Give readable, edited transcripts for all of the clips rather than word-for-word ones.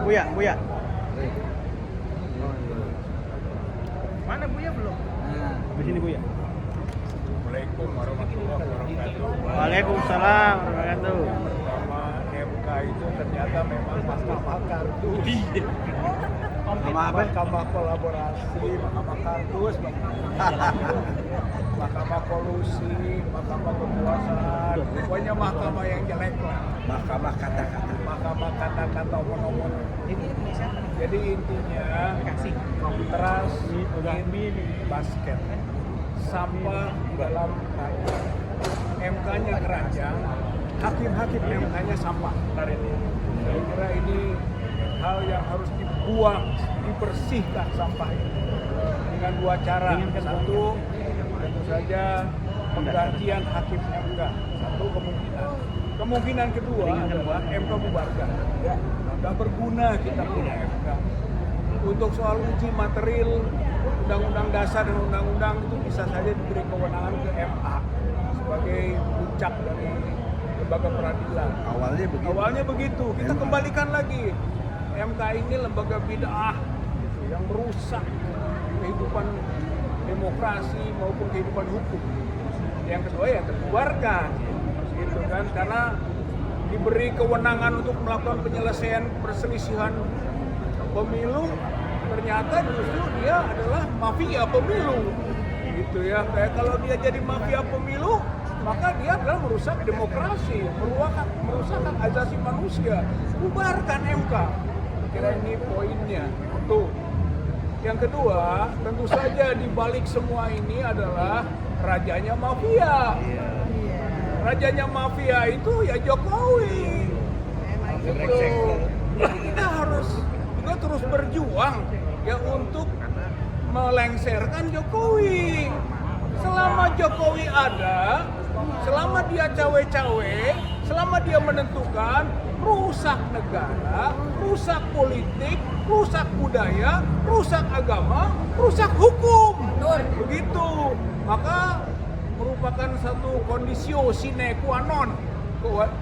Buya, Buya. Mana Buya belum? Nah, Di sini Buya. Assalamualaikum warahmatullahi wabarakatuh. Waalaikumsalam warahmatullahi wabarakatuh. Pertama, MK itu ternyata memang mahkamah kartu. Mahkamah kolaborasi, mahkamah kardus, mahkamah kolusi, mahkamah kekuasaan. Pokoknya mahkamah yang jelek lah. mahkamah kata-kata. Mahkamah kata-kata omong-omong. Jadi intinya trust in basket. Sampah dalam keranjang. MK-nya keranjang, hakim-hakim MK-nya sampah. Saya kira ini hal yang harus dibuang, dibersihkan sampah ini dengan dua cara. Satu, tentu saja penggantian hakim MK. Satu kemungkinan. Kemungkinan kedua adalah MK bubarkan. Nggak berguna kita punya MK. Untuk soal uji material, undang-undang dasar dan undang-undang itu bisa saja diberi kewenangan ke MA sebagai puncak dari lembaga peradilan. Awalnya begitu. Kita kembalikan lagi. MK ini lembaga bid'ah gitu, yang merusak kehidupan demokrasi maupun kehidupan hukum. Yang kedua ya terbubarkan, gitu kan? Karena diberi kewenangan untuk melakukan penyelesaian perselisihan pemilu, ternyata justru dia adalah mafia pemilu, gitu ya. Kayak kalau dia jadi mafia pemilu, maka dia adalah merusak demokrasi, merusak hak asasi manusia. Bubarkan MK. Kira ini poinnya. Tuh. Yang kedua, tentu saja di balik semua ini adalah rajanya mafia. Rajanya mafia itu ya Jokowi. Gitu. Kita harus juga terus berjuang ya untuk melengsarkan Jokowi. Selama Jokowi ada, selama dia cawe-cawe, selama dia menentukan, rusak negara, rusak politik, rusak budaya, rusak agama, rusak hukum. Begitu. Maka merupakan satu kondisio sine qua non,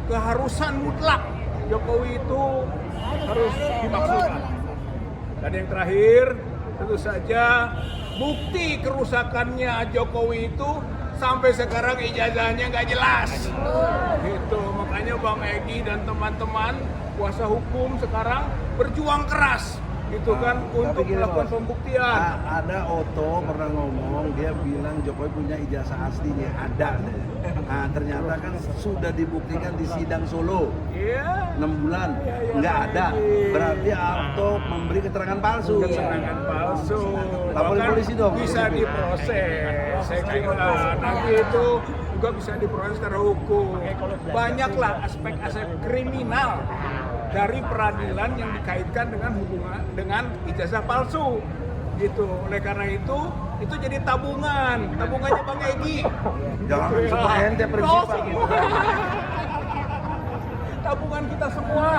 keharusan mutlak Jokowi itu harus dimaksudkan. Dan yang terakhir, tentu saja bukti kerusakannya Jokowi itu sampai sekarang ijazahnya nggak jelas. Gitu, makanya Bang Egy dan teman-teman kuasa hukum sekarang berjuang keras gitu kan untuk melakukan pembuktian. Ada Otto pernah ngomong, dia bilang Jokowi punya ijazah aslinya, ada. Nah, ternyata kan sudah dibuktikan di sidang Solo. Iya. 6 bulan, nggak ada. Berarti Otto memberi keterangan palsu. Keterangan palsu. Laporin Bahkan polisi dong. bisa diproses. Saya kira nanti itu juga bisa diproses secara hukum. Banyaklah aspek-aspek kriminal dari peradilan yang dikaitkan dengan hubungan dengan ijazah palsu. Gitu. Oleh karena itu jadi tabungannya Bang Egy. Jangan semua ente prinsip. Tabungan kita semua.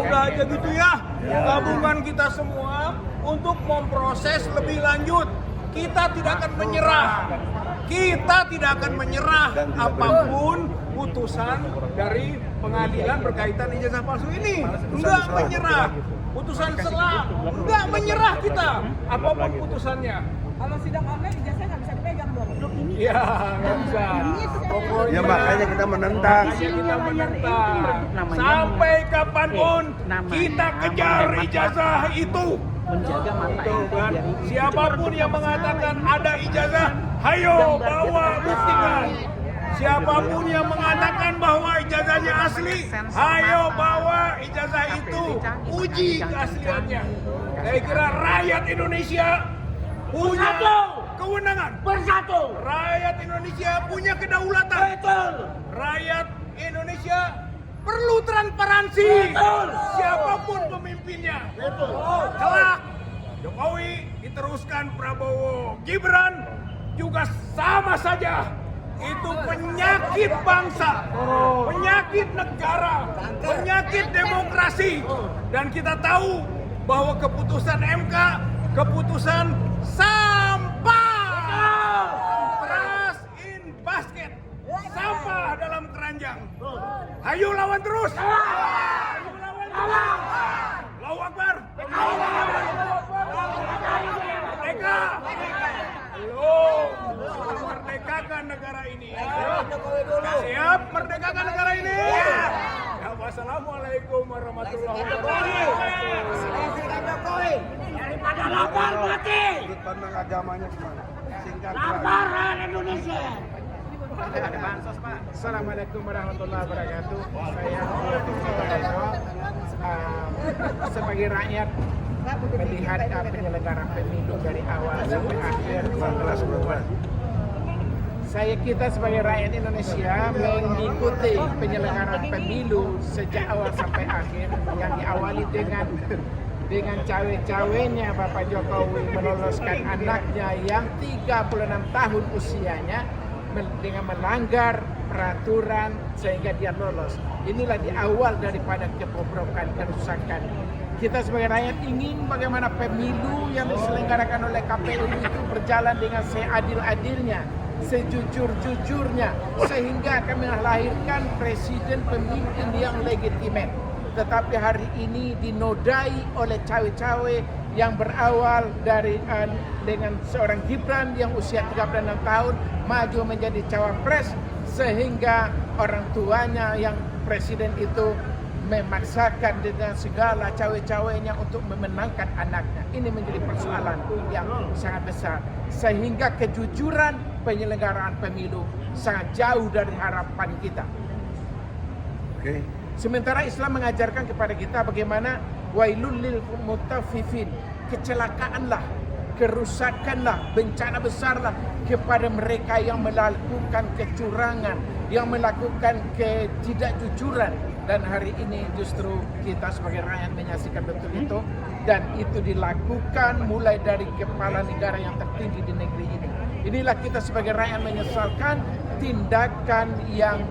Udah aja gitu ya. Tabungan kita semua untuk memproses lebih lanjut. Kita tidak akan menyerah. Kita tidak akan menyerah apapun putusan dari pengadilan berkaitan ijazah palsu ini. Enggak menyerah. Putusan sela, enggak menyerah kita. Apapun putusannya. Kalau sidang online ijazah nggak bisa dipegang dong. Iya, nggak bisa. Pokoknya Ya makanya kita menentang. Sampai kapanpun kita kejar ijazah itu. Menjaga mata Kan? Siapapun yang mengatakan ada ijazah, hayo bawa buktikan. Siapapun yang mengatakan bahwa ijazahnya asli, hayo bawa ijazah itu, uji keasliannya. Saya kira rakyat Indonesia punya kewenangan. Bersatu. Rakyat Indonesia punya kedaulatan. Betul. Rakyat Indonesia perlu transparansi. Betul. Siapapun pemimpinnya. Betul. Kelak Jokowi diteruskan Prabowo, Gibran juga sama saja. Itu penyakit bangsa, penyakit negara, penyakit demokrasi. Dan kita tahu bahwa keputusan MK, keputusan sampah. Trust in basket. Sampah dalam keranjang. Ayo lawan terus. Ayo lawan terus. Lawan Siap merdekakan negara ini. Ya, wassalamualaikum warahmatullahi wabarakatuh. Daripada lapar mati. Sudut pandang agamanya gimana? Singkat. Laparan Indonesia. Ada bansos, Pak. Assalamualaikum warahmatullahi wabarakatuh. Saya sebagai rakyat melihat penyelenggaraan pemilu dari awal sampai akhir. Kita sebagai rakyat Indonesia mengikuti penyelenggaraan pemilu sejak awal sampai akhir yang diawali dengan cawe-cawenya Bapak Jokowi meloloskan anaknya yang 36 tahun usianya dengan melanggar peraturan sehingga dia lolos. Inilah di awal daripada kebobrokan, kerusakan. Kita sebagai rakyat ingin bagaimana pemilu yang diselenggarakan oleh KPU itu berjalan dengan seadil-adilnya, sejujur-jujurnya, sehingga akan melahirkan presiden pemimpin yang legitimate. Tetapi hari ini dinodai oleh cawe-cawe yang berawal dari dengan seorang Gibran yang usia 36 tahun maju menjadi cawapres, sehingga orang tuanya yang presiden itu memaksakan dengan segala cawe-cawenya untuk memenangkan anaknya. Ini menjadi persoalan yang sangat besar, sehingga kejujuran penyelenggaraan pemilu sangat jauh dari harapan kita. Oke. Sementara Islam mengajarkan kepada kita bagaimana wailul lil mutaffifin, kecelakaanlah, kerusakanlah, bencana besarlah kepada mereka yang melakukan kecurangan, yang melakukan ketidakjujuran. Dan hari ini justru kita sebagai rakyat menyaksikan betul itu, dan itu dilakukan mulai dari kepala negara yang tertinggi di negeri ini. Inilah kita sebagai rakyat menyesalkan tindakan yang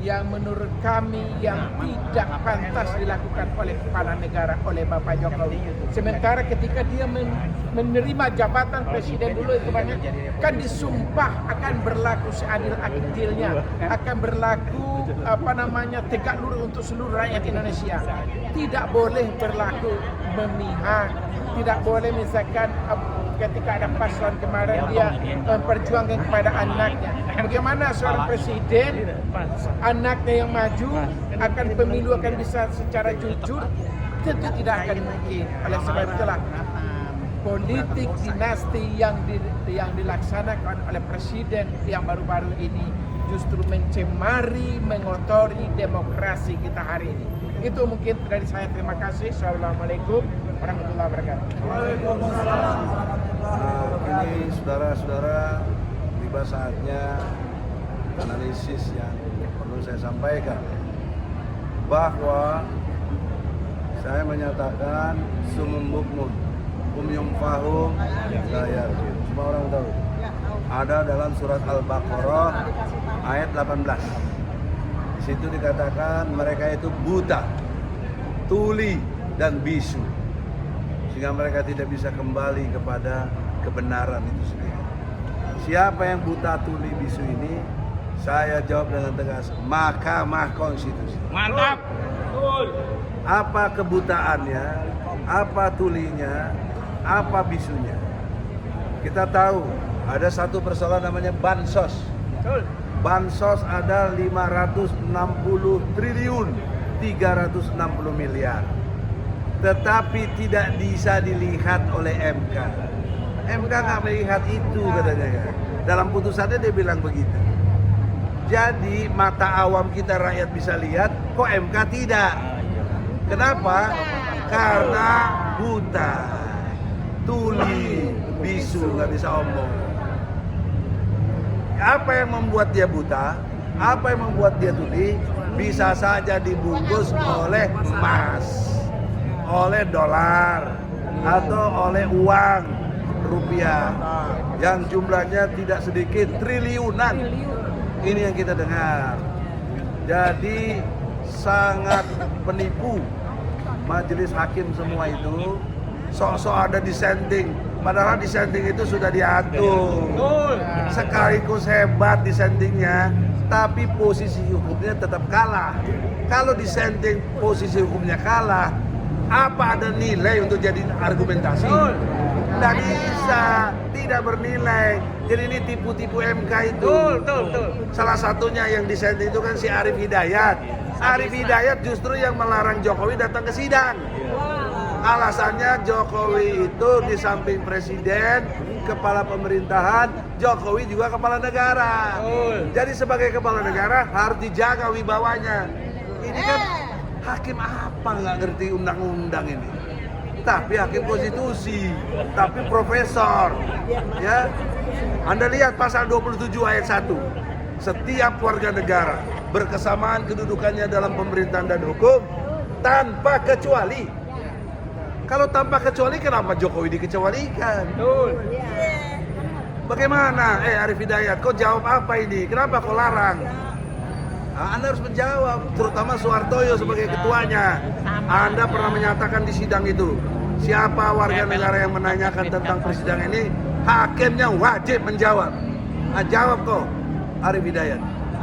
menurut kami yang tidak pantas dilakukan oleh kepala negara, oleh Bapak Jokowi. Sementara ketika dia menerima jabatan presiden dulu itu banyak kan disumpah akan berlaku seadil-adilnya, akan berlaku tegak lurus untuk seluruh rakyat Indonesia. Tidak boleh berlaku memihak, tidak boleh misalkan ketika ada paslon kemarin dia memperjuangkan kepada anaknya. Bagaimana seorang presiden, anaknya yang maju, akan pemilu akan bisa secara jujur? Tentu tidak akan mungkin. Oleh sebab itulah politik dinasti yang dilaksanakan oleh presiden yang baru-baru ini justru mencemari, mengotori demokrasi kita hari ini. Itu mungkin dari saya. Terima kasih. Assalamualaikum warahmatullahi wabarakatuh. Ini saudara-saudara, tiba saatnya analisis yang perlu saya sampaikan, bahwa saya menyatakan sumum bukmun umyum fahum layar. Semua orang tahu. Ada dalam surat Al-Baqarah ayat 18. Di situ dikatakan mereka itu buta, tuli dan bisu, sehingga mereka tidak bisa kembali kepada kebenaran itu sendiri. Siapa yang buta, tuli, bisu ini? Saya jawab dengan tegas, Mahkamah Konstitusi. Mantap. Apa kebutaannya? Apa tulinya? Apa bisunya? Kita tahu ada satu persoalan namanya bansos. Bansos ada 560 triliun 360 miliar. Tetapi tidak bisa dilihat oleh MK. MK nggak melihat itu katanya ya. Dalam putusannya dia bilang begitu. Jadi mata awam kita rakyat bisa lihat, kok MK tidak? Kenapa? Karena buta, tuli, bisu, nggak bisa omong. Apa yang membuat dia buta? Apa yang membuat dia tuli? Bisa saja dibungkus oleh emas, oleh dolar, atau oleh uang rupiah yang jumlahnya tidak sedikit, triliunan. Ini yang kita dengar. Jadi sangat penipu majelis hakim semua itu. Sok-sok ada dissenting, padahal dissenting itu sudah diatur. Sekaligus hebat dissentingnya, tapi posisi hukumnya tetap kalah. Kalau dissenting posisi hukumnya kalah, Apa ada nilai untuk jadi argumentasi? Tidak bisa, tidak bernilai. Jadi ini tipu-tipu MK itu. Betul. Salah satunya yang dissenting itu kan si Arif Hidayat. Arif Hidayat justru yang melarang Jokowi datang ke sidang. Alasannya Jokowi itu di samping presiden, kepala pemerintahan, Jokowi juga kepala negara. Jadi sebagai kepala negara harus dijaga wibawanya. Ini kan hakim apa nggak ngerti undang-undang ini? Tapi hakim konstitusi, tapi profesor. Ya, Anda lihat pasal 27 ayat 1. Setiap warga negara berkesamaan kedudukannya dalam pemerintahan dan hukum tanpa kecuali. Kalau tanpa kecuali, kenapa Jokowi dikecualikan? Bagaimana? Arif Hidayat, kau jawab apa ini? Kenapa kau larang? Anda harus menjawab, terutama Soehartoyo sebagai ketuanya. Anda pernah menyatakan di sidang itu, siapa warga negara yang menanyakan tentang persidangan ini, hakimnya wajib menjawab. Jawab kau, Arif Hidayat.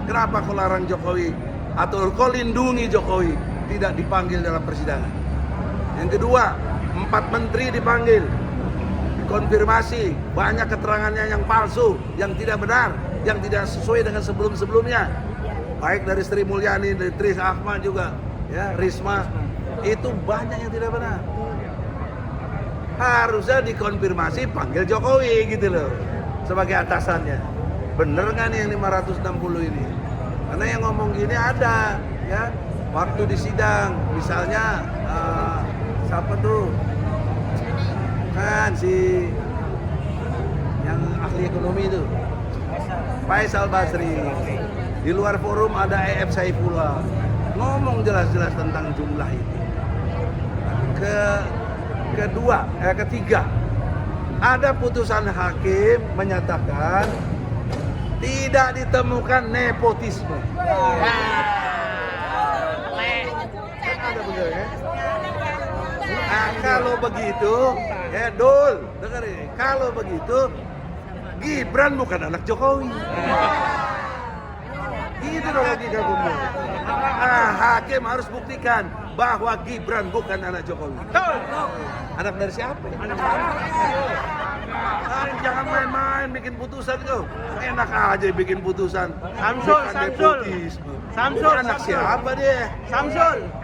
Kenapa kau larang Jokowi? Atau kau lindungi Jokowi tidak dipanggil dalam persidangan? Yang kedua, 4 menteri dipanggil, dikonfirmasi, banyak keterangannya yang palsu, yang tidak benar, yang tidak sesuai dengan sebelum-sebelumnya. Baik dari Sri Mulyani, dari Tris Ahmad juga, ya, Risma, itu banyak yang tidak benar. Harusnya dikonfirmasi, panggil Jokowi gitu loh, sebagai atasannya. Bener nggak nih yang 560 ini? Karena yang ngomong gini ada, ya, waktu di sidang, misalnya siapa tuh? Kan si yang ahli ekonomi itu, Faisal Basri. Di luar forum ada EF Saifullah, ngomong jelas-jelas tentang jumlah ini. Ketiga, ada putusan hakim menyatakan tidak ditemukan nepotisme. Ada bener ya? Kalau begitu, Dul, dengar ini. Kalau begitu, Gibran bukan anak Jokowi. Itu dong logika hukum. Hakim harus buktikan bahwa Gibran bukan anak Jokowi. Anak dari siapa? Jangan main-main bikin putusan kau. Enak aja bikin putusan. Samsul. Anak siapa dia?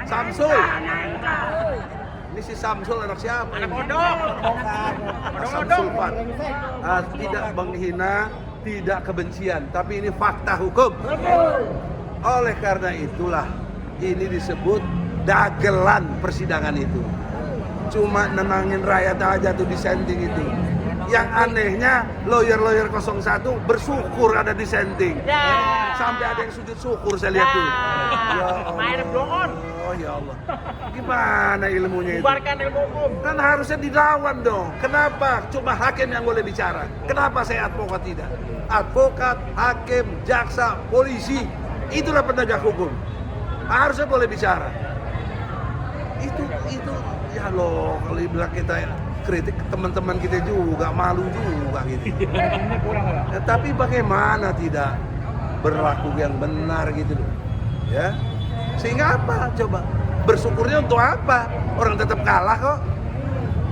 Samsul. Ini si Samsul anak siapa? Anak kodok. Samsul Pak. Tidak menghina, tidak kebencian, tapi ini fakta hukum. Oleh karena itulah ini disebut dagelan persidangan itu. Cuma nenangin rakyat aja tuh dissenting itu. Yang anehnya lawyer 01 bersyukur ada dissenting. Sampai ada yang sujud syukur saya lihat tuh. Ya Allah. Oh ya Allah. Gimana ilmunya itu? Bubarkan ilmu hukum. Kan harusnya dilawan dong. Kenapa cuma hakim yang boleh bicara? Kenapa saya advokat tidak? Advokat, hakim, jaksa, polisi, itulah penegak hukum. Harusnya boleh bicara. Itu ya loh, kalau dibilang kita kritik teman-teman kita juga malu juga gitu. Ya, tapi bagaimana tidak berlaku yang benar gitu loh. Ya. Sehingga apa? Coba bersyukurnya untuk apa? Orang tetap kalah kok.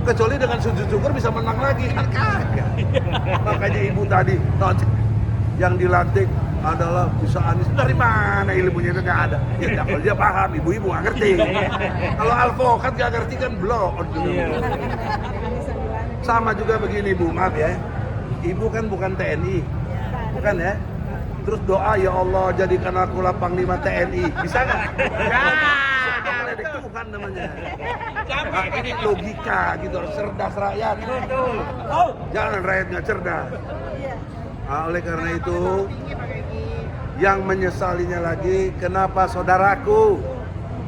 Kecuali dengan sujud syukur bisa menang lagi, kan kagak. Makanya ibu tadi yang dilantik adalah bisa Anies. Dari mana ilmunya itu nggak ada? Ya kalau dia paham, ibu-ibu nggak ngerti. Kalau advokat nggak ngerti kan blok. Sama juga begini Bu, maaf ya. Ibu kan bukan TNI, bukan ya? Terus doa, ya Allah jadikan aku Panglima TNI, bisa nggak? Itu bukan namanya. Nah, ini logika gitu, cerdas rakyat. Jangan rakyat nggak cerdas. Nah, oleh karena itu, yang menyesalinya lagi, kenapa saudaraku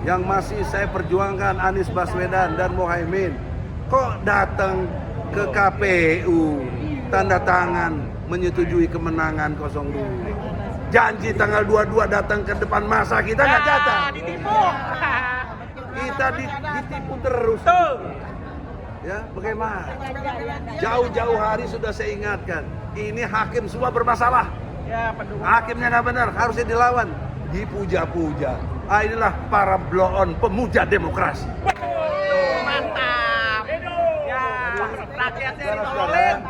yang masih saya perjuangkan Anies Baswedan dan Muhaimin kok datang ke KPU tanda tangan menyetujui kemenangan 02. Janji tanggal 22 datang ke depan masa kita nggak datang. Ditipu. Kita ditipu terus. Ya, bagaimana? Jauh-jauh hari sudah saya ingatkan. Ini hakim semua bermasalah. Ya, pendukung. Hakimnya nggak benar, harusnya dilawan. Dipuja-puja. Inilah para blow-on pemuja demokrasi. Saudara-saudara,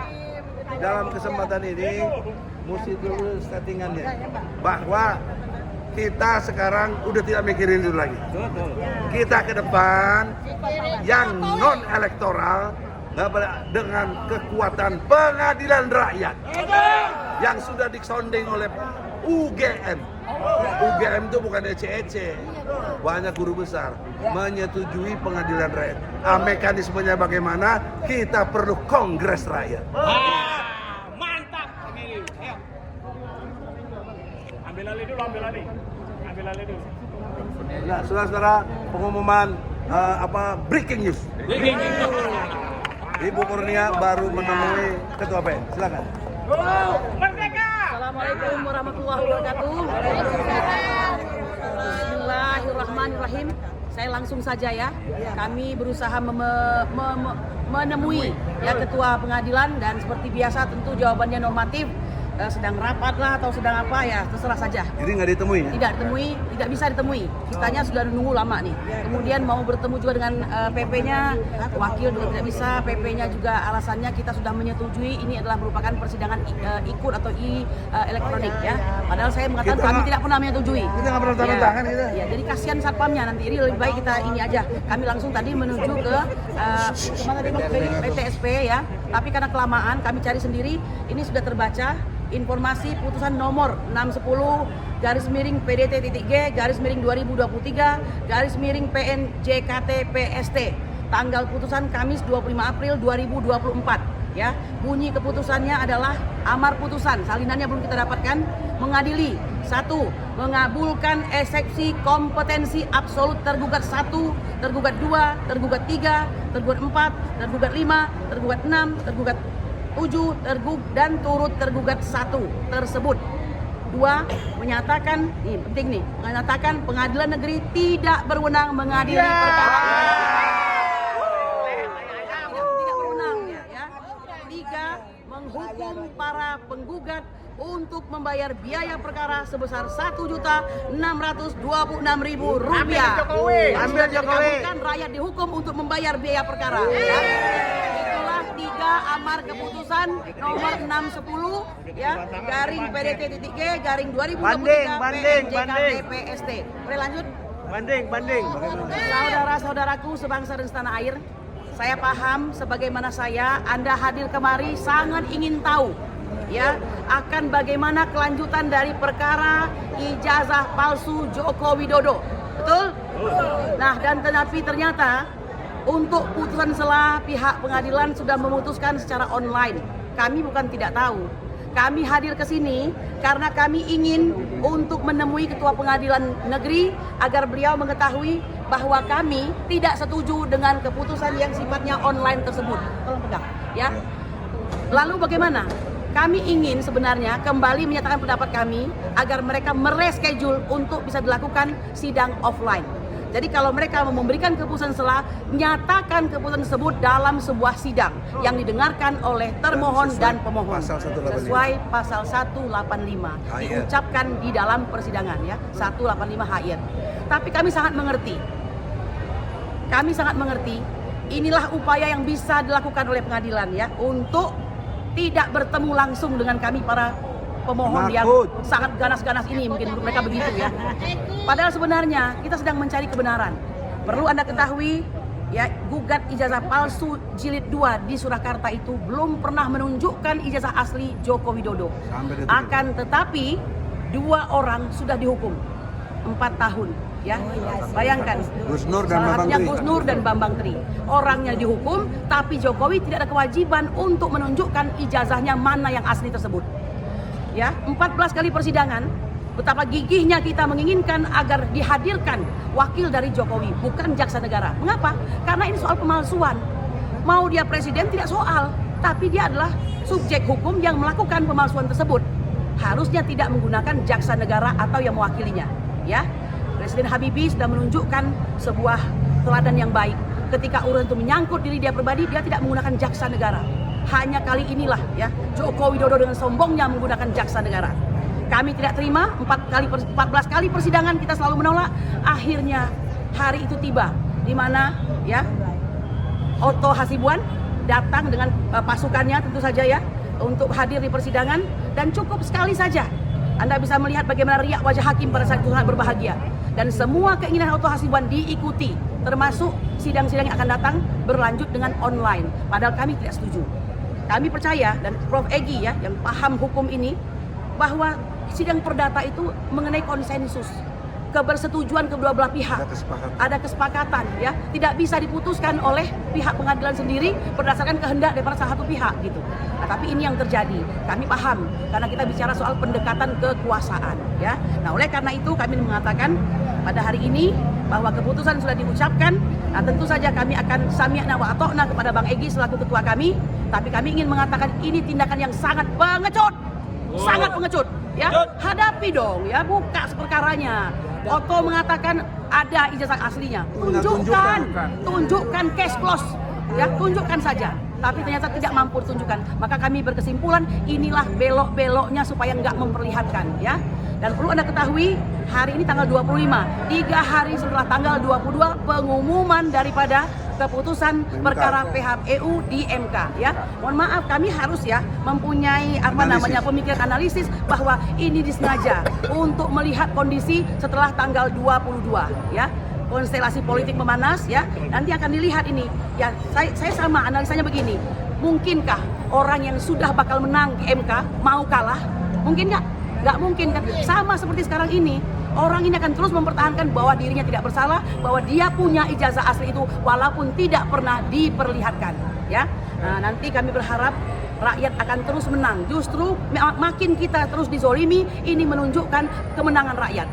dalam kesempatan ini mesti dulu settingannya bahwa kita sekarang udah tidak mikirin itu lagi. Kita ke depan yang non elektoral dengan kekuatan pengadilan rakyat yang sudah disonding oleh UGM. UGM itu bukan ece-ece, banyak guru besar menyetujui pengadilan rakyat. Mekanismenya bagaimana? Kita perlu kongres rakyat. Mantap. Ayo. Ambil alih dulu. Nah, saudara-saudara, pengumuman breaking news. Ibu Kurnia baru menemui Ketua PN. Silakan. Assalamualaikum warahmatullahi wabarakatuh. Bismillahirrahmanirrahim. Saya langsung saja ya. Kami berusaha menemui ya Ketua Pengadilan dan seperti biasa tentu jawabannya normatif. Sedang rapat lah atau sedang apa ya terserah saja. Jadi nggak ditemui ya? Tidak ditemui, tidak bisa ditemui. Kitanya sudah nunggu lama nih. Kemudian mau bertemu juga dengan PP-nya, wakil juga tidak bisa. PP-nya juga alasannya kita sudah menyetujui ini adalah merupakan persidangan ikut atau elektronik ya. Padahal saya mengatakan kami tidak pernah menyetujui. Kita nggak pernah tanda tangan kita. Ya, jadi kasihan satpamnya nanti. Ini lebih baik kita ini aja. Kami langsung tadi menuju ke kemana tadi PTSP ya. Tapi karena kelamaan kami cari sendiri. Ini sudah terbaca. Informasi putusan nomor 610-G/2023/PN/JKT-PST tanggal putusan Kamis 25 April 2024 ya. Bunyi keputusannya adalah amar putusan, salinannya belum kita dapatkan, mengadili 1. Mengabulkan eksepsi kompetensi absolut tergugat 1, tergugat 2, tergugat 3, tergugat 4, tergugat 5, tergugat 6, tergugat 7 dan turut tergugat 1 tersebut. 2. Menyatakan, ini penting nih, menyatakan pengadilan negeri tidak berwenang mengadili perkara. Tidak berwenang ya. 3. Menghukum para penggugat untuk membayar biaya perkara sebesar Rp1.626.000. Ambil Jokowi. Rakyat dihukum untuk membayar biaya perkara. Ya. 3 amar keputusan nomor 610 ya garing PDT.G/2023/JKT-PST. Boleh lanjut? Banding. Saudara-saudaraku sebangsa dan setanah air, saya paham sebagaimana Anda hadir kemari sangat ingin tahu ya akan bagaimana kelanjutan dari perkara ijazah palsu Joko Widodo. Betul? Nah, dan ternyata untuk putusan selah pihak pengadilan sudah memutuskan secara online. Kami bukan tidak tahu. Kami hadir ke sini karena kami ingin untuk menemui Ketua Pengadilan Negeri agar beliau mengetahui bahwa kami tidak setuju dengan keputusan yang sifatnya online tersebut. Tolong pegang, ya. Lalu bagaimana? Kami ingin sebenarnya kembali menyatakan pendapat kami agar mereka mereschedule untuk bisa dilakukan sidang offline. Jadi kalau mereka memberikan keputusan selah, nyatakan keputusan tersebut dalam sebuah sidang yang didengarkan oleh termohon dan pemohon sesuai pasal 185 diucapkan di dalam persidangan ya 185 HIR. Tapi kami sangat mengerti. Inilah upaya yang bisa dilakukan oleh pengadilan ya untuk tidak bertemu langsung dengan kami para pemohon yang sangat ganas-ganas ini, mungkin mereka begitu ya. Padahal sebenarnya kita sedang mencari kebenaran. Perlu Anda ketahui ya, gugat ijazah palsu jilid 2 di Surakarta itu belum pernah menunjukkan ijazah asli Joko Widodo. Akan tetapi 2 orang sudah dihukum 4 tahun ya. Bayangkan, salah satunya Gus Nur dan Bambang Tri. Orangnya dihukum, tapi Jokowi tidak ada kewajiban untuk menunjukkan ijazahnya mana yang asli tersebut. Ya, 14 kali persidangan, betapa gigihnya kita menginginkan agar dihadirkan wakil dari Jokowi, bukan jaksa negara. Mengapa? Karena ini soal pemalsuan. Mau dia presiden tidak soal, tapi dia adalah subjek hukum yang melakukan pemalsuan tersebut. Harusnya tidak menggunakan jaksa negara atau yang mewakilinya. Ya, Presiden Habibie sudah menunjukkan sebuah teladan yang baik. Ketika urusan itu menyangkut diri dia pribadi, dia tidak menggunakan jaksa negara. Hanya kali inilah ya Joko Widodo dengan sombongnya menggunakan jaksa negara. Kami tidak terima, 14 kali persidangan kita selalu menolak. Akhirnya hari itu tiba di mana ya Otto Hasibuan datang dengan pasukannya tentu saja ya untuk hadir di persidangan, dan cukup sekali saja Anda bisa melihat bagaimana riak wajah hakim pada saat itu sangat berbahagia, dan semua keinginan Oto Hasibuan diikuti, termasuk sidang-sidang yang akan datang berlanjut dengan online. Padahal kami tidak setuju. Kami percaya, dan Prof. Egy ya yang paham hukum ini, bahwa sidang perdata itu mengenai konsensus, kebersetujuan kedua belah pihak, ada kesepakatan ya, tidak bisa diputuskan oleh pihak pengadilan sendiri berdasarkan kehendak daripada salah satu pihak gitu. Nah, tapi ini yang terjadi, kami paham karena kita bicara soal pendekatan kekuasaan ya. Nah, oleh karena itu kami mengatakan pada hari ini bahwa keputusan sudah diucapkan. Nah, tentu saja kami akan sami'na wa ata'na kepada Bang Egy selaku ketua kami, tapi kami ingin mengatakan ini tindakan yang sangat pengecut, sangat pengecut ya. Hadapi dong ya, buka perkaranya. Oto mengatakan ada ijazah aslinya, tunjukkan cash close ya, tunjukkan saja. Tapi ternyata tidak mampu ditunjukkan. Maka kami berkesimpulan inilah belok-beloknya supaya nggak memperlihatkan ya. Dan perlu Anda ketahui, hari ini tanggal 25, 3 hari setelah tanggal 22 pengumuman daripada keputusan perkara PHPU di MK ya. Mohon maaf, kami harus ya mempunyai pemikiran analisis bahwa ini disengaja untuk melihat kondisi setelah tanggal 22 ya. Konstelasi politik memanas ya. Nanti akan dilihat ini. Ya, saya sama analisanya begini. Mungkinkah orang yang sudah bakal menang di MK mau kalah? Mungkin nggak? Nggak mungkin kan. Sama seperti sekarang ini. Orang ini akan terus mempertahankan bahwa dirinya tidak bersalah, bahwa dia punya ijazah asli itu walaupun tidak pernah diperlihatkan ya. Nah, nanti kami berharap rakyat akan terus menang. Justru makin kita terus dizolimi, ini menunjukkan kemenangan rakyat.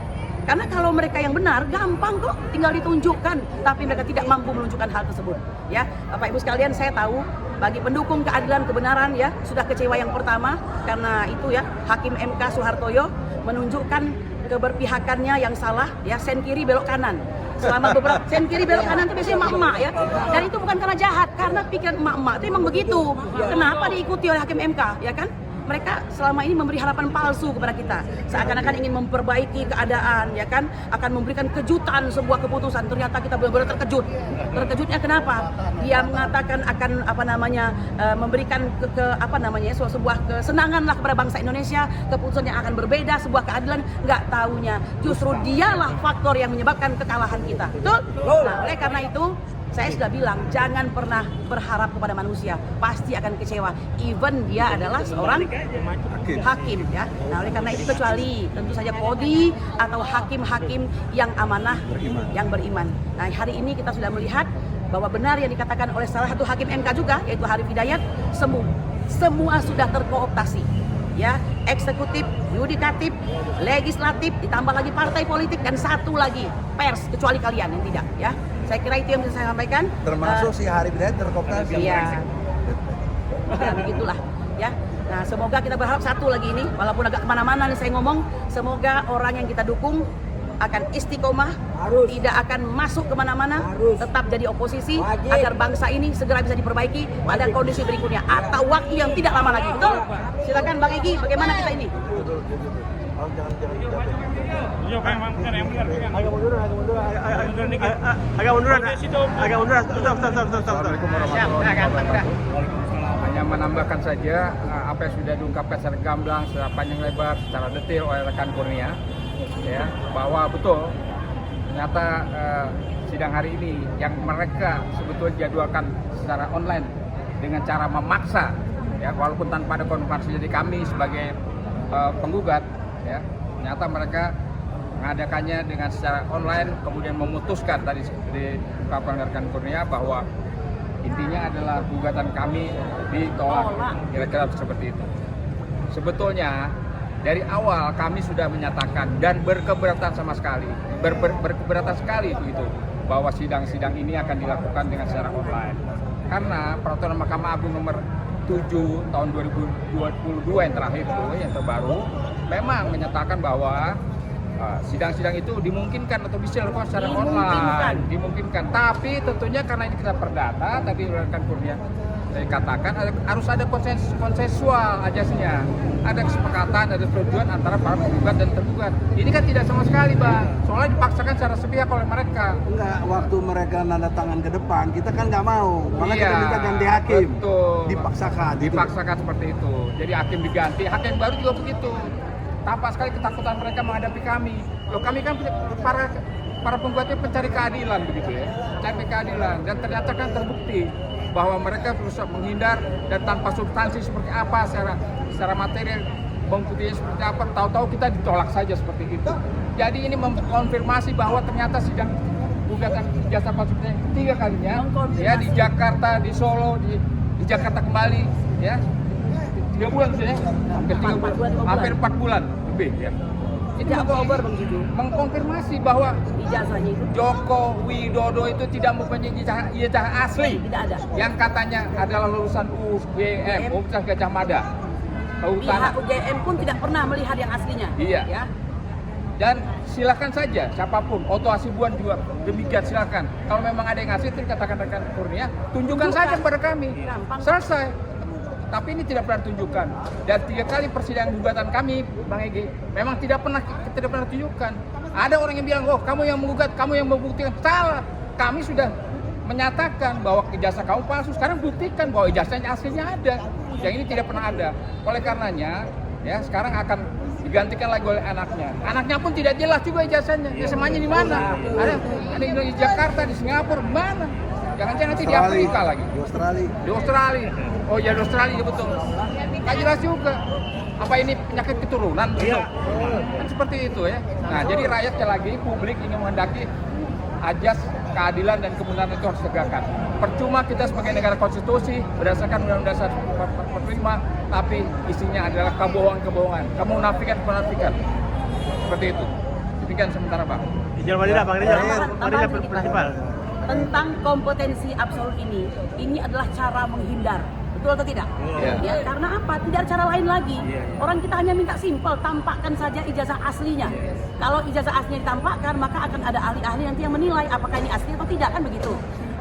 Karena kalau mereka yang benar, gampang kok, tinggal ditunjukkan. Tapi mereka tidak mampu menunjukkan hal tersebut. Ya, Bapak Ibu sekalian, saya tahu bagi pendukung keadilan kebenaran ya sudah kecewa yang pertama karena itu ya Hakim MK Soehartoyo menunjukkan keberpihakannya yang salah ya, sen kiri belok kanan. Selama beberapa sen kiri belok kanan itu biasanya emak-emak ya. Dan itu bukan karena jahat, karena pikiran emak-emak itu emang begitu. Kenapa diikuti oleh Hakim MK ya kan? Mereka selama ini memberi harapan palsu kepada kita, seakan-akan ingin memperbaiki keadaan, ya kan, akan memberikan kejutan sebuah keputusan. Ternyata kita benar-benar terkejut. Terkejutnya kenapa? Dia mengatakan akan memberikan sebuah kesenangan lah kepada bangsa Indonesia, keputusan yang akan berbeda, sebuah keadilan. Nggak taunya justru dialah faktor yang menyebabkan kekalahan kita. Betul? Nah, oleh karena itu saya sudah bilang, jangan pernah berharap kepada manusia, pasti akan kecewa. Even dia adalah seorang hakim ya. Nah, oleh karena itu kecuali tentu saja kodi atau hakim-hakim yang amanah, yang beriman. Nah, hari ini kita sudah melihat bahwa benar yang dikatakan oleh salah satu hakim MK juga, yaitu Harif Hidayat, semua sudah terkooptasi. Ya, eksekutif, yudikatif, legislatif, ditambah lagi partai politik, dan satu lagi pers, kecuali kalian yang tidak ya. Saya kira itu yang bisa saya sampaikan. Termasuk si Harif Hidayat terkooptasi. Iya. Ya, begitulah ya. Nah, semoga kita berharap satu lagi ini, walaupun agak kemana-mana nih saya ngomong, semoga orang yang kita dukung akan istiqomah, tidak akan masuk kemana-mana, tetap jadi oposisi, agar bangsa ini segera bisa diperbaiki pada kondisi berikutnya atau waktu yang tidak lama lagi. Betul? Silakan Bang Egy, bagaimana kita ini? Agak munduran. Stop. Hanya menambahkan saja apa yang sudah diungkapkan secara gamblang, secara panjang lebar, secara detail oleh rekan Kurnia, ya, bahwa betul ternyata sidang hari ini yang mereka sebetulnya jadwalkan secara online dengan cara memaksa, ya, walaupun tanpa ada konfirmasi dari kami sebagai penggugat, ya, ternyata mereka mengadakannya dengan secara online, kemudian memutuskan tadi diungkapkan rekan Kurnia bahwa intinya adalah gugatan kami ditolak, kira-kira seperti itu. Sebetulnya dari awal kami sudah menyatakan dan berkeberatan sama sekali, berkeberatan sekali itu bahwa sidang-sidang ini akan dilakukan dengan secara online. Karena peraturan Mahkamah Agung nomor 7 tahun 2022 yang terakhir itu, yang terbaru, memang menyatakan bahwa sidang-sidang itu dimungkinkan atau bisa dilakukan secara online, dimungkinkan. Tapi tentunya karena ini kita perdata, tadi rekan Kurnia saya katakan harus ada konsensual ajasnya, ada kesepakatan, ada persetujuan antara para penggugat dan tergugat. Ini kan tidak sama sekali, Bang. Soalnya dipaksakan secara sepihak oleh mereka. Enggak, waktu mereka nanda tangan ke depan, kita kan nggak mau. Makanya kita minta ganti hakim. Betul. Dipaksakan. Seperti itu. Jadi hakim diganti, hakim baru juga begitu. Tampak sekali ketakutan mereka menghadapi kami. Loh, kami kan para penggugatnya pencari keadilan begitu ya. Mencari keadilan, dan ternyata kan terbukti bahwa mereka berusaha menghindar dan tanpa substansi seperti apa secara material, bawang putihnya seperti apa, tahu-tahu kita ditolak saja seperti itu. Jadi ini mengkonfirmasi bahwa ternyata sidang gugatan jasa palsu yang ketiga kalinya ya di Jakarta, di Solo, di Jakarta kembali ya 3 bulan sudah ya, hampir 4 bulan lebih ya. Itu mengkonfirmasi bahwa ijazahnya itu Joko Widodo itu tidak mempunyai ijazah asli. tidak ada. Yang katanya adalah lulusan UGM, Universitas Gajah Mada. Pihak UGM pun tidak pernah melihat yang aslinya. Iya. Ya. Dan silakan saja siapapun, Otto Hasibuan juga demikian, silakan. Kalau memang ada yang asli, itu katakan rekan Kurnia, tunjukkan saja kepada kami. Gampang. Selesai. Tapi ini tidak pernah tunjukkan. Dan 3 kali persidangan gugatan kami, Bang Egi, memang tidak pernah tunjukkan. Ada orang yang bilang, oh kamu yang menggugat, kamu yang membuktikan. Salah. Kami sudah menyatakan bahwa ijazah kamu palsu. Sekarang buktikan bahwa ijazahnya aslinya ada. Yang ini tidak pernah ada. Oleh karenanya, ya sekarang akan digantikan lagi oleh anaknya. Anaknya pun tidak jelas juga ijazahnya. SMA-nya di mana? Ada di Jakarta, di Singapura, di mana? Jangan-jangan nanti di Afrika lagi. Di Australia. Oh ya, di Australia betul. Nggak jelas juga. Apa ini penyakit keturunan? Betul. Kan seperti itu ya. Nah, jadi rakyat sekali lagi, publik ingin menghendaki ajas keadilan dan kebenaran itu harus ditegakkan. Percuma kita sebagai negara konstitusi berdasarkan Undang-Undang Dasar 45, tapi isinya adalah kebohongan-kebohongan, kemunafikan-kemunafikan. Seperti itu. Demikian sementara, Bang. Ijal Madinah, Bang Rizal. Tambahan sedikit, Prinsipal. tentang kompetensi absolut ini adalah cara menghindar. Betul atau tidak? Ya, karena apa? Tidak ada cara lain lagi. Orang kita hanya minta simpel, tampakkan saja ijazah aslinya. Kalau ijazah aslinya ditampakkan, maka akan ada ahli-ahli nanti yang menilai apakah ini asli atau tidak, kan begitu.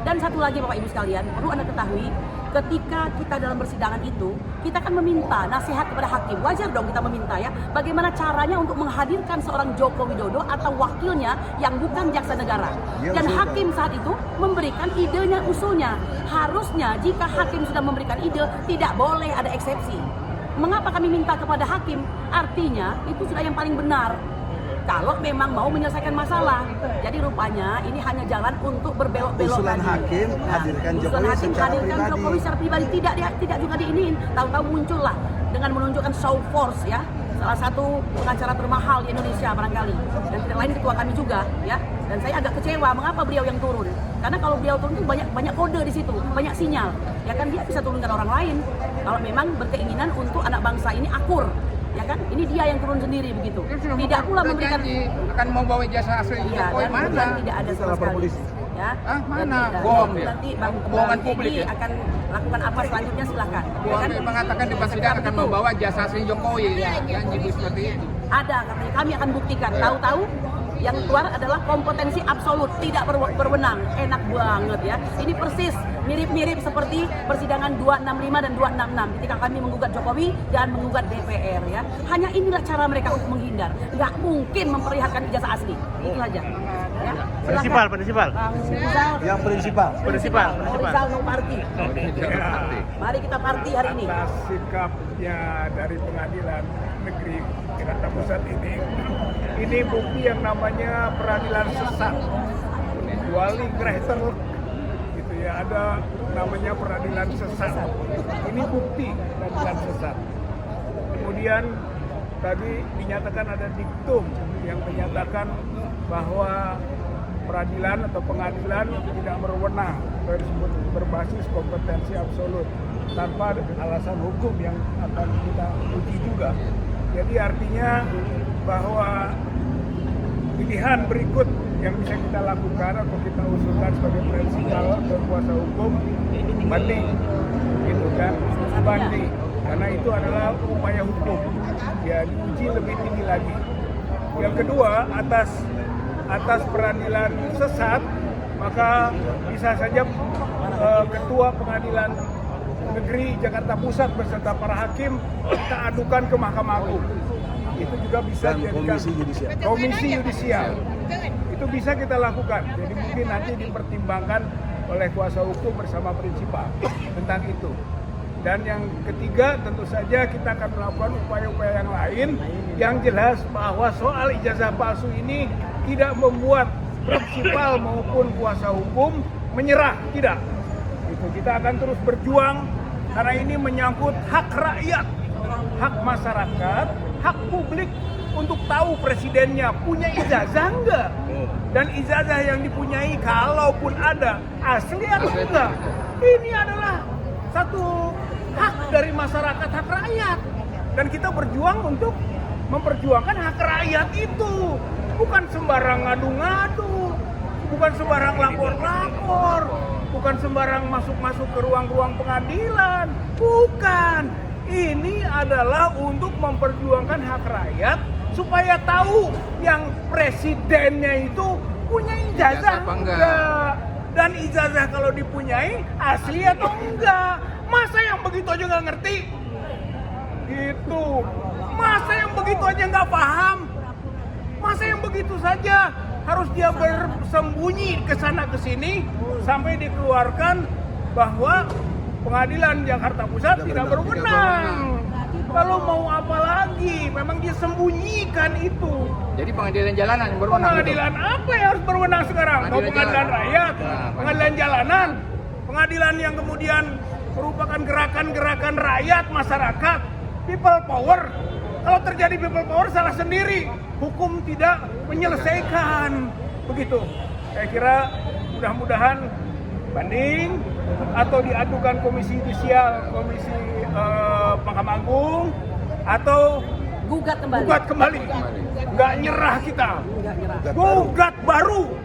Dan satu lagi Bapak Ibu sekalian, perlu Anda ketahui, ketika kita dalam persidangan itu, kita akan meminta nasihat kepada hakim. Wajar dong kita meminta ya, bagaimana caranya untuk menghadirkan seorang Joko Widodo atau wakilnya yang bukan jaksa negara. Dan hakim saat itu memberikan idenya, usulnya. Harusnya jika hakim sudah memberikan ide, tidak boleh ada eksepsi. Mengapa kami minta kepada hakim? Artinya itu sudah yang paling benar. Kalau memang mau menyelesaikan masalah. Jadi rupanya ini hanya jalan untuk berbelok-belok. Usulan hakim hadirkan Jokowi secara pribadi. Jokowi secara pribadi tidak juga diiniin. Tahu-tahu muncullah dengan menunjukkan show force ya. Salah satu pengacara termahal di Indonesia barangkali. Dan tidak lain ketua kami juga ya. Dan saya agak kecewa mengapa beliau yang turun. Karena kalau beliau turun itu banyak kode di situ, banyak sinyal. Ya kan dia bisa turunkan orang lain. Kalau memang berkeinginan untuk anak bangsa ini akur. Ya kan, ini dia yang turun sendiri begitu. Tidak pula memberikan akan membawa ijazah asli Jokowi, mana? Tidak ada sama sekali. Ya. Mana? Bohong ya. Nanti Kebohongan publik ya. akan lakukan apa selanjutnya silakan. Ya kan? Mengatakan di persidangan akan membawa ijazah asli Jokowi. Yang jadi seperti itu. Ada, katanya kami akan buktikan. Tahu-tahu yang keluar adalah kompetensi absolut, tidak berwenang. Enak banget ya. Ini persis mirip-mirip seperti persidangan 265 dan 266 ketika kami menggugat Jokowi dan menggugat DPR ya. Hanya inilah cara mereka untuk menghindar. Nggak mungkin memperlihatkan ijazah asli. Itu saja. Ya. Prinsipal. Bang Rizal. Yang prinsipal. Rizal no party. Mari kita party hari ini. Atas sikapnya dari pengadilan negeri Jakarta Pusat ini bukti yang namanya peradilan sesat. Wali Grehter gitu ya, ada namanya peradilan sesat. Ini bukti peradilan sesat. Kemudian tadi dinyatakan ada diktum yang menyatakan bahwa peradilan atau pengadilan tidak berwenang berbasis kompetensi absolut tanpa alasan hukum yang akan kita uji juga. Jadi artinya bahwa pilihan berikut yang bisa kita lakukan atau kita usulkan sebagai prinsipal atau kuasa hukum banding, gitu kan, banding, karena itu adalah upaya hukum, ya diuji lebih tinggi lagi. Yang kedua, atas peradilan sesat, maka bisa saja ketua pengadilan Negeri Jakarta Pusat beserta para hakim kita adukan ke Mahkamah Agung. Itu juga bisa Dan dijadikan komisi yudisial. Itu bisa kita lakukan. Jadi mungkin nanti dipertimbangkan oleh kuasa hukum bersama prinsipal tentang itu. Dan yang ketiga tentu saja kita akan melakukan upaya-upaya yang lain yang jelas bahwa soal ijazah palsu ini tidak membuat prinsipal maupun kuasa hukum menyerah, tidak. Itu kita akan terus berjuang karena ini menyangkut hak rakyat, hak masyarakat, hak publik untuk tahu presidennya punya ijazah enggak, dan ijazah yang dipunyai kalaupun ada asli atau enggak. Ini adalah satu hak dari masyarakat, hak rakyat, dan kita berjuang untuk memperjuangkan hak rakyat itu, bukan sembarang ngadu-ngadu, bukan sembarang lapor-lapor, bukan sembarang masuk-masuk ke ruang-ruang pengadilan, bukan. Ini adalah untuk memperjuangkan hak rakyat supaya tahu yang presidennya itu punya ijazah enggak, dan ijazah kalau dipunyai asli atau enggak. Masa yang begitu aja nggak ngerti? Gitu. Masa yang begitu aja nggak paham? Masa yang begitu saja harus dia bersembunyi ke sana ke sini sampai dikeluarkan bahwa Pengadilan Jakarta Pusat tidak berwenang. Lalu mau apa lagi? Memang dia sembunyikan itu. Jadi pengadilan jalanan yang berwenang. Pengadilan apa yang harus berwenang sekarang? Mau pengadilan rakyat, pengadilan jalanan, pengadilan yang kemudian merupakan gerakan-gerakan rakyat masyarakat, people power. Kalau terjadi people power salah sendiri, hukum tidak menyelesaikan. Begitu. Saya kira mudah-mudahan banding atau diadukan komisi yudisial, komisi Mahkamah Agung, atau Gugat kembali. Nggak nyerah kita. Gugat baru.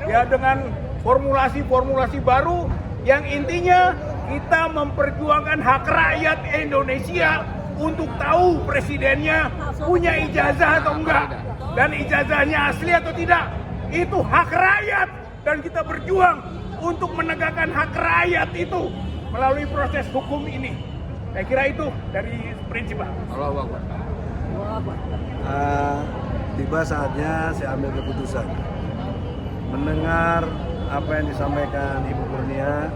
Ya, dengan formulasi-formulasi baru yang intinya kita memperjuangkan hak rakyat Indonesia untuk tahu presidennya punya ijazah atau enggak, dan ijazahnya asli atau tidak. Itu hak rakyat, dan kita berjuang untuk menegakkan hak rakyat itu melalui proses hukum ini. Saya kira itu dari prinsipal. Allahu Akbar. Tiba saatnya saya ambil keputusan. Mendengar apa yang disampaikan Ibu Kurnia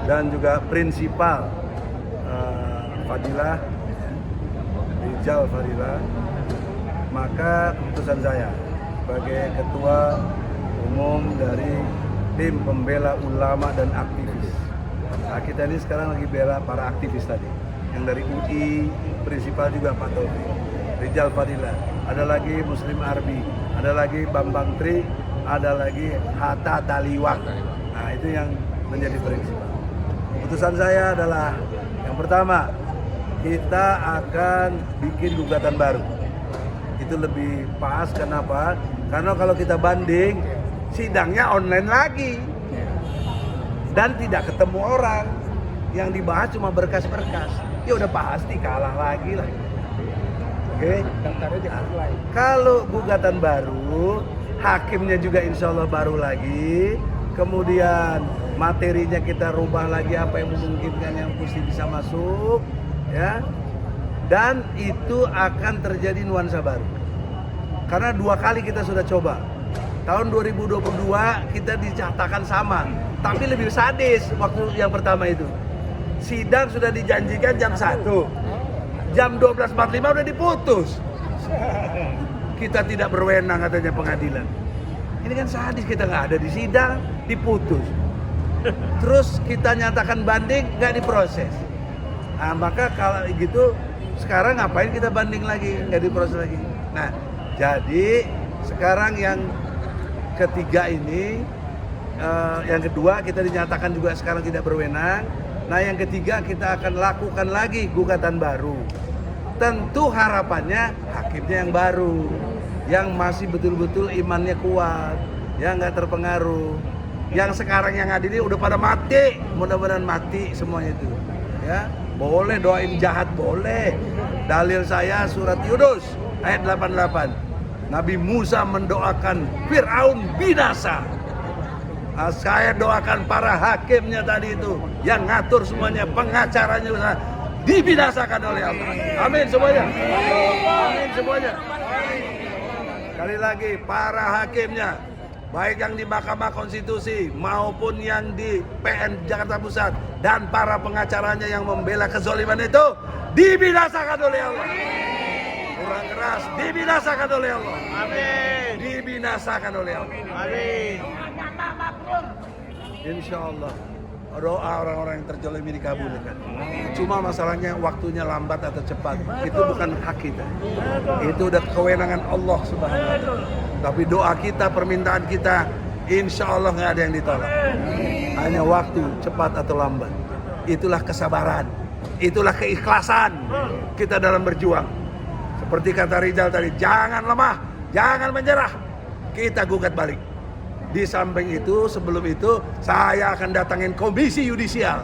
dan juga prinsipal Fadilah, Rijal Fadilah, maka keputusan saya sebagai ketua umum dari tim pembela ulama dan aktivis. Nah, kita ini sekarang lagi bela para aktivis tadi, yang dari UI, prinsipal juga Pak Taufik, Rijal Fadilah, ada lagi Muslim Arbi, ada lagi Bambang Tri, ada lagi Hatta Taliwak. Nah, itu yang menjadi prinsipal. Keputusan saya adalah yang pertama, kita akan bikin gugatan baru. Itu lebih pas, kenapa? Karena kalau kita banding, sidangnya online lagi dan tidak ketemu orang, yang dibahas cuma berkas-berkas. Ya udah pasti kalah lagi lah. Oke? Kalau gugatan baru, hakimnya juga insya Allah baru lagi. Kemudian materinya kita rubah lagi apa yang memungkinkan yang mesti bisa masuk, ya. Dan itu akan terjadi nuansa baru. Karena 2 kali kita sudah coba. Tahun 2022 kita dicatatkan sama, tapi lebih sadis waktu yang pertama itu. Sidang sudah dijanjikan jam 1. Jam 12.45 udah diputus. Kita tidak berwenang katanya pengadilan. Ini kan sadis, kita nggak ada di sidang, diputus. Terus kita nyatakan banding, nggak diproses. Nah, maka kalau gitu sekarang ngapain kita banding lagi, nggak diproses lagi. Nah, jadi sekarang yang ketiga ini, yang kedua kita dinyatakan juga sekarang tidak berwenang. Nah, yang ketiga kita akan lakukan lagi gugatan baru. Tentu harapannya hakimnya yang baru, yang masih betul-betul imannya kuat, yang nggak terpengaruh. Yang sekarang yang adili udah pada mati, mudah-mudahan mati semuanya itu. Ya, boleh doain jahat boleh. Dalil saya surat Yunus ayat 88. Nabi Musa mendoakan Fir'aun binasa. Saya doakan para hakimnya tadi itu yang ngatur semuanya, pengacaranya dibinasakan oleh Allah. Amin semuanya. Amin semuanya. Sekali lagi, para hakimnya, baik yang di Mahkamah Konstitusi maupun yang di PN Jakarta Pusat dan para pengacaranya yang membela kezaliman itu dibinasakan oleh Allah. Kurang keras, dibinasakan oleh Allah. Amin. Dibinasakan oleh Allah. Amin. Insya Allah doa orang-orang yang terzalimi dikabulkan. Cuma masalahnya waktunya lambat atau cepat itu bukan hak kita. Itu udah kewenangan Allah Subhanahu wa Ta'ala. Tapi doa kita, permintaan kita, insya Allah nggak ada yang ditolak. Hanya waktu cepat atau lambat. Itulah kesabaran, itulah keikhlasan kita dalam berjuang. Seperti kata Rizal tadi, jangan lemah, jangan menyerah. Kita gugat balik. Di samping itu, sebelum itu, saya akan datangin komisi yudisial.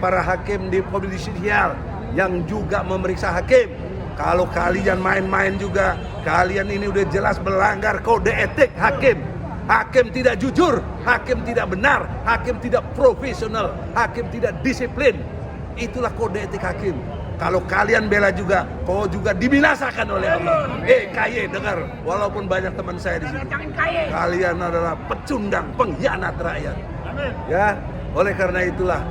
Para hakim di komisi yudisial yang juga memeriksa hakim. Kalau kalian main-main juga, kalian ini udah jelas melanggar kode etik hakim. Hakim tidak jujur, hakim tidak benar, hakim tidak profesional, hakim tidak disiplin. Itulah kode etik hakim. Kalau kalian bela juga, kau juga dibinasakan oleh Allah. KY dengar, walaupun banyak teman saya di sini. Kalian adalah pecundang, pengkhianat rakyat. Ya, oleh karena itulah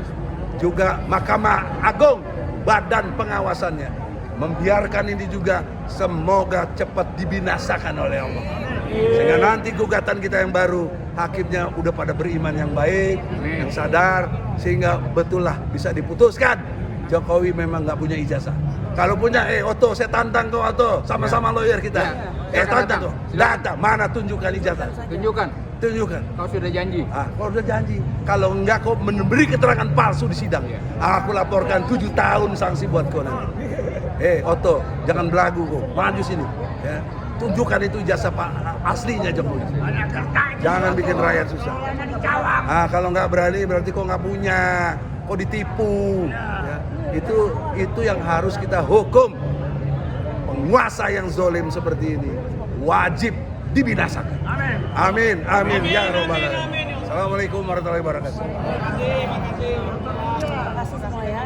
juga Mahkamah Agung, badan pengawasannya membiarkan ini juga semoga cepat dibinasakan oleh Allah. Sehingga nanti gugatan kita yang baru, hakimnya udah pada beriman yang baik, yang sadar, sehingga betullah bisa diputuskan. Jokowi memang nggak punya ijazah. Kalau punya, Otto, saya tantang tuh Otto, sama-sama lawyer kita. Tantang tuh, datang, mana tunjukkan ijazah? Tunjukkan. Kau sudah janji. Kau sudah janji. Kalau enggak, kau memberi keterangan palsu di sidang. Aku laporkan 7 tahun sanksi buat kau nanti. Otto, jangan belagu kau, maju sini. Ya. Tunjukkan itu ijazah Pak aslinya Jokowi. Jangan bikin rakyat susah. Kalau nggak berani berarti kau nggak punya, kau ditipu. Ya. Itu yang harus kita hukum. Penguasa yang zalim seperti ini wajib dibinasakan. Amin. Amin ya rabbal alamin. Assalamualaikum warahmatullahi wabarakatuh. Terima kasih semua ya.